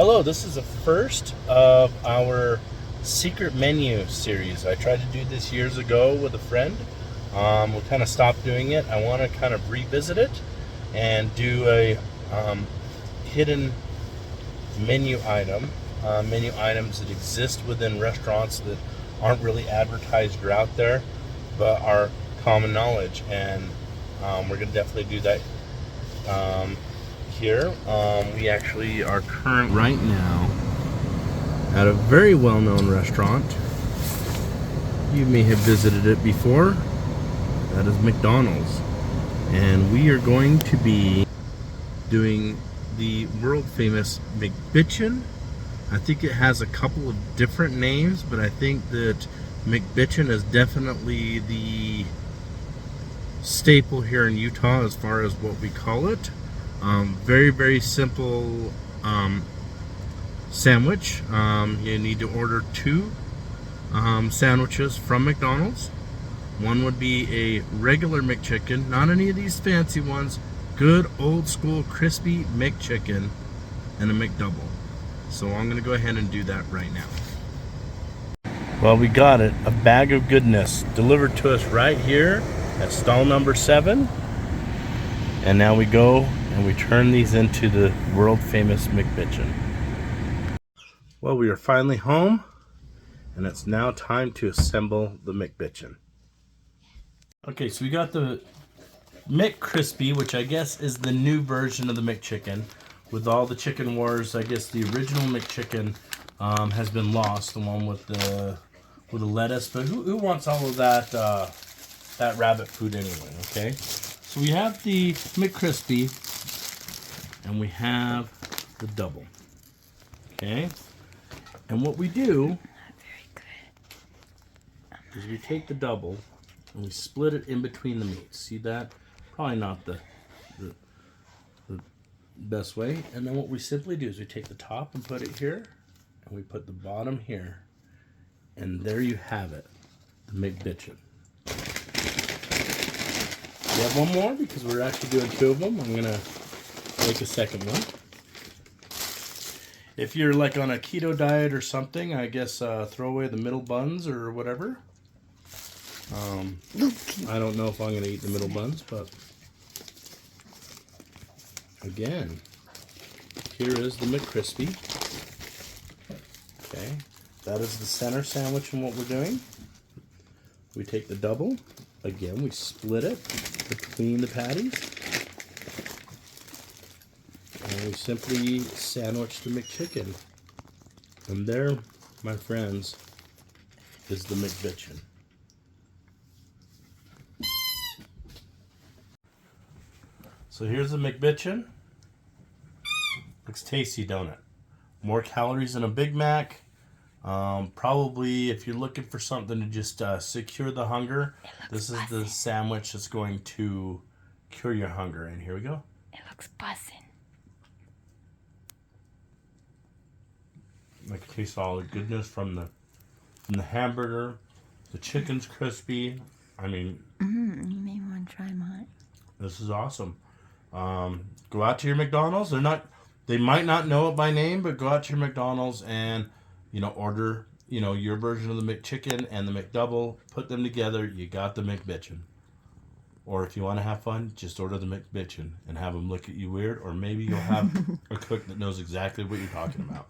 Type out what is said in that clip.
Hello, this is the first of our secret menu series. I tried to do this years ago with a friend. We kind of stopped doing it. I want to kind of revisit it and do a hidden menu items that exist within restaurants that aren't really advertised or out there, but are common knowledge. And we're going to definitely do that here. We actually are current right now at a very well-known restaurant. You may have visited it before. That is McDonald's, and we are going to be doing the world famous McBitchin. I think it has a couple of different names, but I think that McBitchin is definitely the staple here in Utah as far as what we call it. Very, very simple sandwich. You need to order two sandwiches from McDonald's. One would be a regular McChicken, not any of these fancy ones. Good old school crispy McChicken, and a McDouble. So I'm gonna go ahead and do that right now. Well, we got it, a bag of goodness delivered to us right here at stall number 7. And now we go and we turn these into the world famous McBitchin. Well, we are finally home, and it's now time to assemble the McBitchin. Okay, so we got the McCrispy, which I guess is the new version of the McChicken. With all the chicken wars, I guess the original McChicken has been lost, the one with the lettuce. But who wants all of that that rabbit food anyway? Okay, so we have the McCrispy, and we have the double. Okay, and what we do is we take the double and we split it in between the meats. See that? Probably not the best way. And then what we simply do is we take the top and put it here, and we put the bottom here, and there you have it, the McBitchin. We have one more because we're actually doing 2 of them. I'm gonna make a second one. If you're like on a keto diet or something, I guess throw away the middle buns or whatever. I don't know if I'm going to eat the middle buns, but again, here is the McCrispy. Okay, that is the center sandwich in what we're doing. We take the double, again, we split it between the patties, and we simply sandwich the McChicken. And there, my friends, is the McBitchin. So here's the McBitchin. Looks tasty, don't it? More calories than a Big Mac. Probably if you're looking for something to just secure the hunger, this is the sandwich that's going to cure your hunger. And here we go. It looks buzzing. I can taste all the goodness from the hamburger. The chicken's crispy. I mean, You may want to try mine. This is awesome. Go out to your McDonald's. They might not know it by name, but go out to your McDonald's and order your version of the McChicken and the McDouble. Put them together. You got the McBitchin. Or if you want to have fun, just order the McBitchin and have them look at you weird. Or maybe you'll have a cook that knows exactly what you're talking about.